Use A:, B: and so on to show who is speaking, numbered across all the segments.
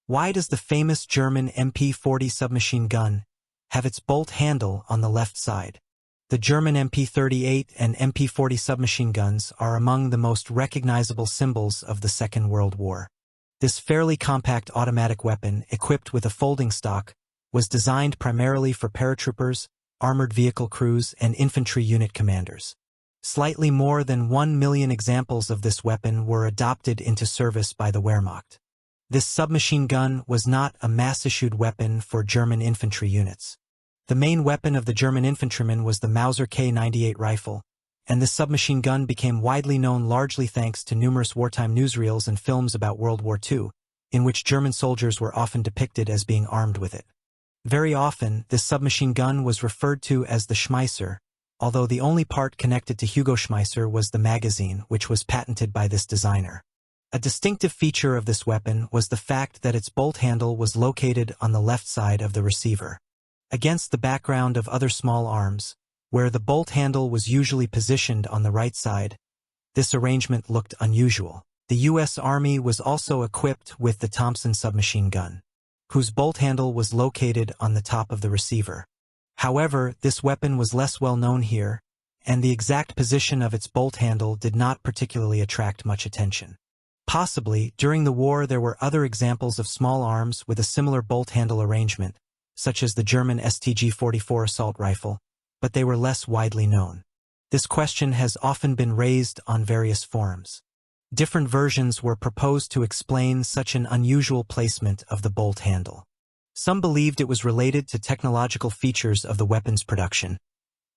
A: Why does the famous German MP-40 submachine gun have its bolt handle on the left side? The German MP-38 and MP-40 submachine guns are among the most recognizable symbols of the Second World War. This fairly compact automatic weapon, equipped with a folding stock, was designed primarily for paratroopers, armored vehicle crews, and infantry unit commanders. Slightly more than 1 million examples of this weapon were adopted into service by the Wehrmacht. This submachine gun was not a mass-issued weapon for German infantry units. The main weapon of the German infantrymen was the Mauser K98 rifle, and this submachine gun became widely known largely thanks to numerous wartime newsreels and films about World War II, in which German soldiers were often depicted as being armed with it. Very often, this submachine gun was referred to as the Schmeisser, although the only part connected to Hugo Schmeisser was the magazine, which was patented by this designer. A distinctive feature of this weapon was the fact that its bolt handle was located on the left side of the receiver. Against the background of other small arms, where the bolt handle was usually positioned on the right side, this arrangement looked unusual. The U.S. Army was also equipped with the Thompson submachine gun, whose bolt handle was located on the top of the receiver. However, this weapon was less well known here, and the exact position of its bolt handle did not particularly attract much attention. Possibly, during the war there were other examples of small arms with a similar bolt handle arrangement, such as the German STG-44 assault rifle, but they were less widely known. This question has often been raised on various forums. Different versions were proposed to explain such an unusual placement of the bolt handle. Some believed it was related to technological features of the weapon's production,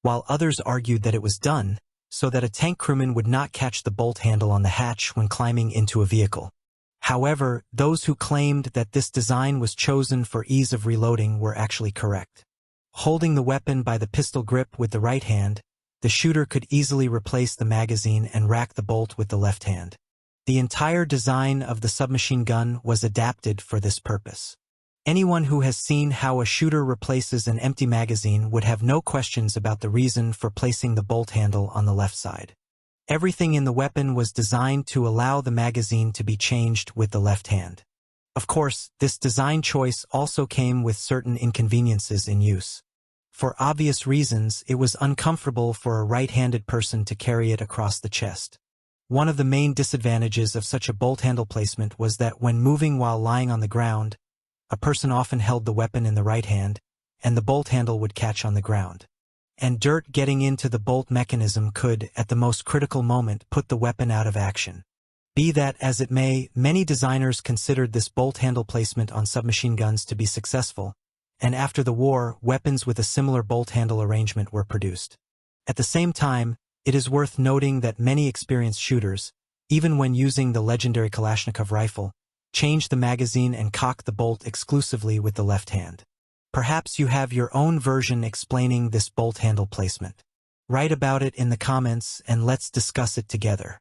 A: while others argued that it was done so that a tank crewman would not catch the bolt handle on the hatch when climbing into a vehicle. However, those who claimed that this design was chosen for ease of reloading were actually correct. Holding the weapon by the pistol grip with the right hand, the shooter could easily replace the magazine and rack the bolt with the left hand. The entire design of the submachine gun was adapted for this purpose. Anyone who has seen how a shooter replaces an empty magazine would have no questions about the reason for placing the bolt handle on the left side. Everything in the weapon was designed to allow the magazine to be changed with the left hand. Of course, this design choice also came with certain inconveniences in use. For obvious reasons, it was uncomfortable for a right-handed person to carry it across the chest. One of the main disadvantages of such a bolt handle placement was that when moving while lying on the ground, a person often held the weapon in the right hand, and the bolt handle would catch on the ground. And dirt getting into the bolt mechanism could, at the most critical moment, put the weapon out of action. Be that as it may, many designers considered this bolt handle placement on submachine guns to be successful, and after the war, weapons with a similar bolt handle arrangement were produced. At the same time, it is worth noting that many experienced shooters, even when using the legendary Kalashnikov rifle, change the magazine and cock the bolt exclusively with the left hand. Perhaps you have your own version explaining this bolt handle placement. Write about it in the comments and let's discuss it together.